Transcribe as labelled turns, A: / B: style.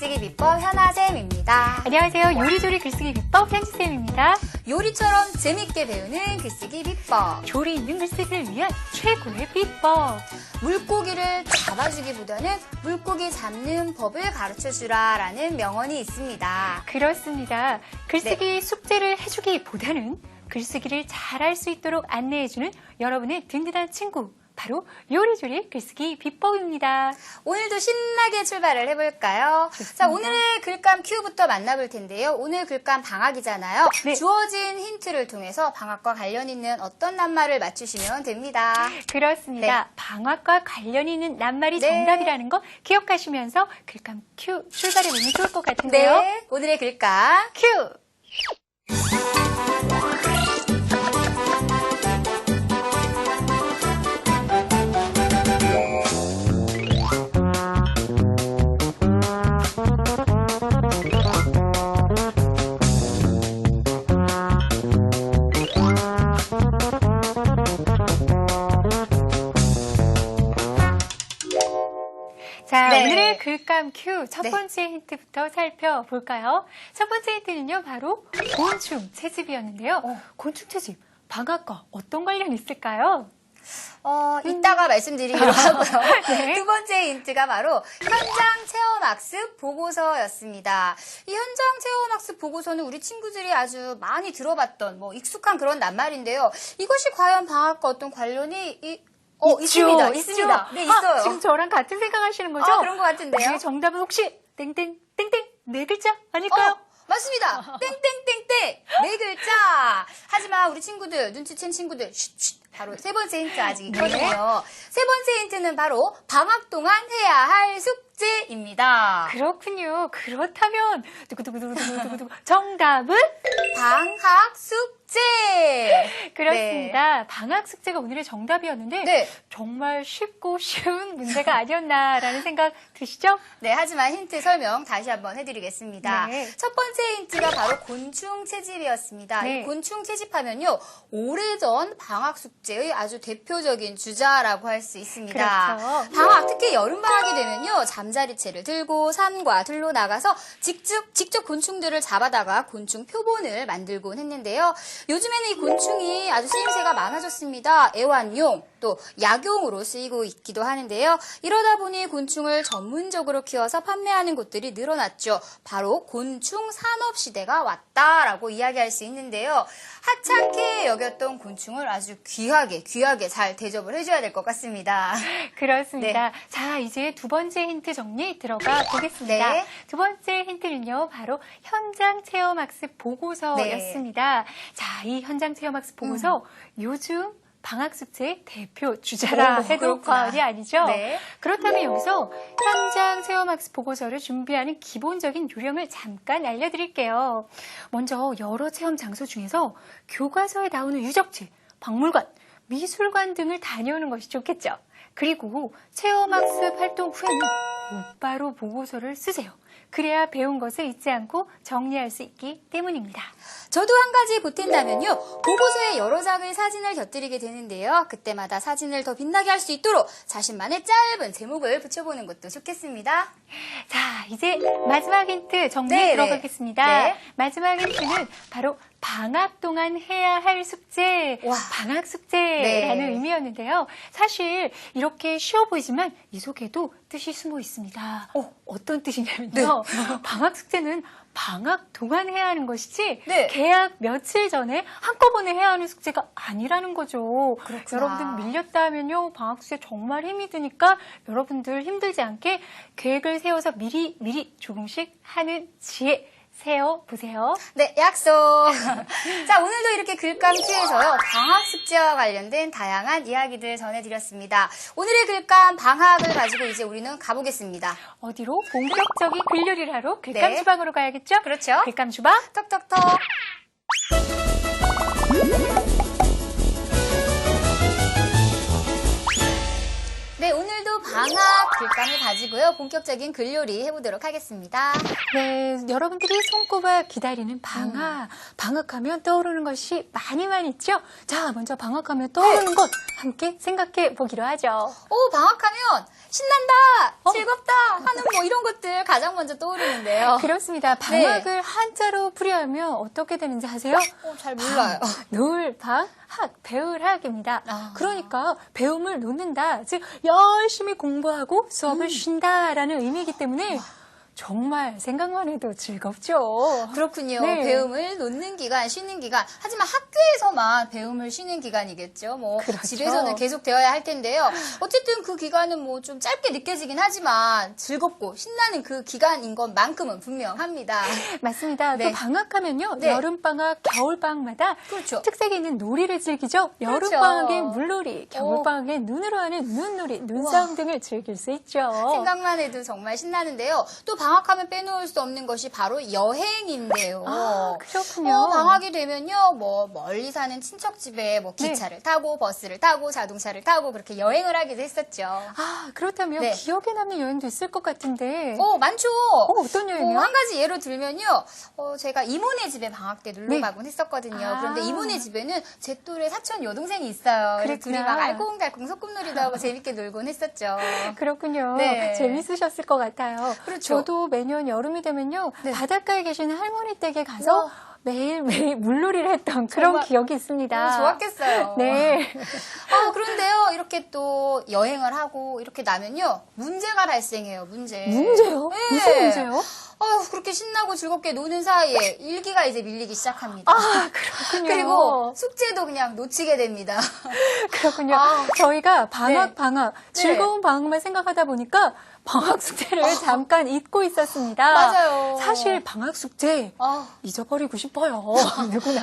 A: 글쓰기 비법 현아쌤입니다.
B: 안녕하세요. 요리조리 글쓰기 비법 현지쌤입니다.
A: 요리처럼 재밌게 배우는 글쓰기 비법.
B: 조리 있는 글쓰기를 위한 최고의 비법.
A: 물고기를 잡아주기보다는 물고기 잡는 법을 가르쳐주라 라는 명언이 있습니다.
B: 그렇습니다. 글쓰기 숙제를 해주기보다는 글쓰기를 잘할 수 있도록 안내해주는 여러분의 든든한 친구. 바로 요리조리 글쓰기 비법입니다.
A: 오늘도 신나게 출발을 해볼까요?
B: 좋습니다.
A: 자, 오늘의 글감 큐부터 만나볼 텐데요. 오늘 글감 방학이잖아요.
B: 네.
A: 주어진 힌트를 통해서 방학과 관련 있는 어떤 낱말을 맞추시면 됩니다.
B: 그렇습니다.
A: 네.
B: 방학과 관련 있는 낱말이
A: 네.
B: 정답이라는 거 기억하시면서 글감 큐 출발해보면 좋을 것 같은데요.
A: 네, 오늘의 글감
B: 큐! 자,
A: 네.
B: 오늘의 글감 큐 첫
A: 네.
B: 번째 힌트부터 살펴볼까요? 첫 번째 힌트는요, 바로 곤충 채집이었는데요. 곤충 채집, 방학과 어떤 관련이 있을까요?
A: 이따가 말씀드리기로 하고요.
B: 네.
A: 두 번째 힌트가 바로 현장 체험학습 보고서였습니다. 이 현장 체험학습 보고서는 우리 친구들이 아주 많이 들어봤던 익숙한 그런 낱말인데요. 이것이 과연 방학과 어떤 관련이 있습니다. 있습니다. 네, 있어요.
B: 지금 저랑 같은 생각하시는 거죠?
A: 그런 것 같은데요.
B: 그 정답은 혹시 땡땡 네 글자 아닐까요?
A: 맞습니다. 땡땡땡땡 네 글자. 하지만 우리 친구들 눈치챈 친구들 바로 세 번째 힌트 아직 있거든요. 세 번째 힌트는 바로 방학 동안 해야 할 숙제입니다.
B: 그렇군요. 그렇다면 두구두구두구두구두구 정답은
A: 방학 숙제.
B: 그렇습니다. 방학 숙제가 오늘의 정답이었는데
A: 네.
B: 정말 쉽고 쉬운 문제가 아니었나라는 생각 드시죠?
A: 네, 하지만 힌트 설명 다시 한번 해드리겠습니다.
B: 네.
A: 첫 번째 힌트가 바로 곤충 채집이었습니다.
B: 네.
A: 이 곤충 채집하면요, 오래전 방학 숙제의 아주 대표적인 주자라고 할 수 있습니다.
B: 그렇죠.
A: 방학, 특히 여름 방학이 되면요, 잠자리채를 들고 산과 들로 나가서 직접 곤충들을 잡아다가 곤충 표본을 만들곤 했는데요. 요즘에는 이 곤충이 아주 쓰임새가 많아졌습니다. 애완용, 또 약용으로 쓰이고 있기도 하는데요. 이러다 보니 곤충을 전문적으로 키워서 판매하는 곳들이 늘어났죠. 바로 곤충 산업 시대가 왔다라고 이야기할 수 있는데요. 하찮게 여겼던 곤충을 아주 귀하게 잘 대접을 해줘야 될 것 같습니다.
B: 그렇습니다.
A: 네.
B: 자, 이제 두 번째 힌트 정리 들어가 보겠습니다.
A: 네.
B: 두 번째 힌트는요, 바로 현장 체험학습 보고서였습니다. 자, 이 현장 체험학습 보고서 요즘 방학 숙제의 대표 주자라 해도
A: 그렇구나.
B: 과언이 아니죠?
A: 네.
B: 그렇다면 여기서 현장 체험학습 보고서를 준비하는 기본적인 요령을 잠깐 알려드릴게요. 먼저 여러 체험 장소 중에서 교과서에 나오는 유적지, 박물관, 미술관 등을 다녀오는 것이 좋겠죠. 그리고 체험학습 활동 후에는 곧바로 보고서를 쓰세요. 그래야 배운 것을 잊지 않고 정리할 수 있기 때문입니다.
A: 저도 한 가지 보탠다면요. 보고서에 여러 장의 사진을 곁들이게 되는데요. 그때마다 사진을 더 빛나게 할 수 있도록 자신만의 짧은 제목을 붙여보는 것도 좋겠습니다.
B: 자, 이제 마지막 힌트 정리
A: 네,
B: 들어가겠습니다.
A: 네.
B: 마지막 힌트는 바로 방학 동안 해야 할 숙제,
A: 와.
B: 방학 숙제라는
A: 네.
B: 의미였는데요. 사실 이렇게 쉬워 보이지만 이 속에도 뜻이 숨어 있습니다. 어떤 뜻이냐면요. 방학 숙제는 방학 동안 해야 하는 것이지
A: 네.
B: 개학 며칠 전에 한꺼번에 해야 하는 숙제가 아니라는 거죠.
A: 그렇구나.
B: 여러분들 밀렸다 하면요. 방학 숙제 정말 힘이 드니까 여러분들 힘들지 않게 계획을 세워서 미리 조금씩 하는 지혜 세워보세요.
A: 네, 약속. 자, 오늘도 이렇게 글감 큐에서요. 방학 숙제와 관련된 다양한 이야기들 전해드렸습니다. 오늘의 글감 방학을 가지고 이제 우리는 가보겠습니다.
B: 어디로? 본격적인 글요리를 하러 글감
A: 네.
B: 주방으로 가야겠죠?
A: 그렇죠.
B: 글감 주방.
A: 톡톡톡. 네, 오늘도 방학 글감을 가지고요. 본격적인 글요리 해보도록 하겠습니다.
B: 네, 여러분들이 손꼽아 기다리는 방학. 방학하면 떠오르는 것이 많이 있죠? 자, 먼저 방학하면 떠오르는 것 함께 생각해 보기로 하죠.
A: 오, 방학하면 신난다, 즐겁다 하는 뭐 이런 것들 가장 먼저 떠오르는데요.
B: 그렇습니다. 방학을 한자로 풀이하면 어떻게 되는지 아세요?
A: 잘 몰라요.
B: 놀, 방, 학, 배울 학입니다.
A: 아.
B: 그러니까 배움을 놓는다, 즉 열심히 공부하고 수업을 쉰다라는 의미이기 때문에 정말 생각만 해도 즐겁죠.
A: 그렇군요.
B: 네.
A: 배움을 놓는 기간, 쉬는 기간. 하지만 학교에서만 배움을 쉬는 기간이겠죠. 뭐
B: 그렇죠.
A: 집에서는 계속 되어야 할 텐데요. 어쨌든 그 기간은 뭐 좀 짧게 느껴지긴 하지만 즐겁고 신나는 그 기간인 것만큼은 분명합니다.
B: 맞습니다.
A: 네.
B: 또 방학하면요.
A: 네.
B: 여름방학, 겨울방학마다
A: 그렇죠.
B: 특색이 있는 놀이를 즐기죠.
A: 그렇죠.
B: 여름방학엔 물놀이, 겨울방학엔 눈으로 하는 눈놀이, 눈싸움 등을 즐길 수 있죠.
A: 생각만 해도 정말 신나는데요. 또 방학하면 빼놓을 수 없는 것이 바로 여행인데요.
B: 아, 그렇군요.
A: 방학이 되면요, 뭐 멀리 사는 친척 집에 뭐 기차를 타고 버스를 타고 자동차를 타고 그렇게 여행을 하기도 했었죠.
B: 아, 그렇다면
A: 네.
B: 기억에 남는 여행도 있을 것 같은데.
A: 많죠.
B: 어떤 여행이요?
A: 한 가지 예로 들면요. 제가 이모네 집에 방학 때 놀러
B: 네.
A: 가곤 했었거든요.
B: 아.
A: 그런데 이모네 집에는 제 또래 사촌 여동생이 있어요. 그래서 둘이
B: 그랬구나.
A: 막 알콩달콩 소꿉놀이도 하고 재밌게 놀곤 했었죠.
B: 그렇군요.
A: 네.
B: 재밌으셨을 것 같아요.
A: 그렇죠.
B: 저도 매년 여름이 되면요.
A: 네.
B: 바닷가에 계시는 할머니 댁에 가서
A: 우와.
B: 매일매일 물놀이를 했던 그런
A: 정말
B: 기억이 있습니다.
A: 너무 좋았겠어요.
B: 네.
A: 그런데요, 이렇게 또 여행을 하고 이렇게 나면요, 문제가 발생해요, 문제.
B: 문제요?
A: 네.
B: 무슨 문제요?
A: 그렇게 신나고 즐겁게 노는 사이에 일기가 이제 밀리기 시작합니다.
B: 아, 그렇군요.
A: 그리고 숙제도 그냥 놓치게 됩니다.
B: 그렇군요.
A: 아.
B: 저희가
A: 네.
B: 방학, 즐거운 방학만 생각하다 보니까 방학 숙제를 잠깐 잊고 있었습니다.
A: 맞아요.
B: 사실 방학 숙제
A: 아.
B: 잊어버리고 싶어요. 누구나.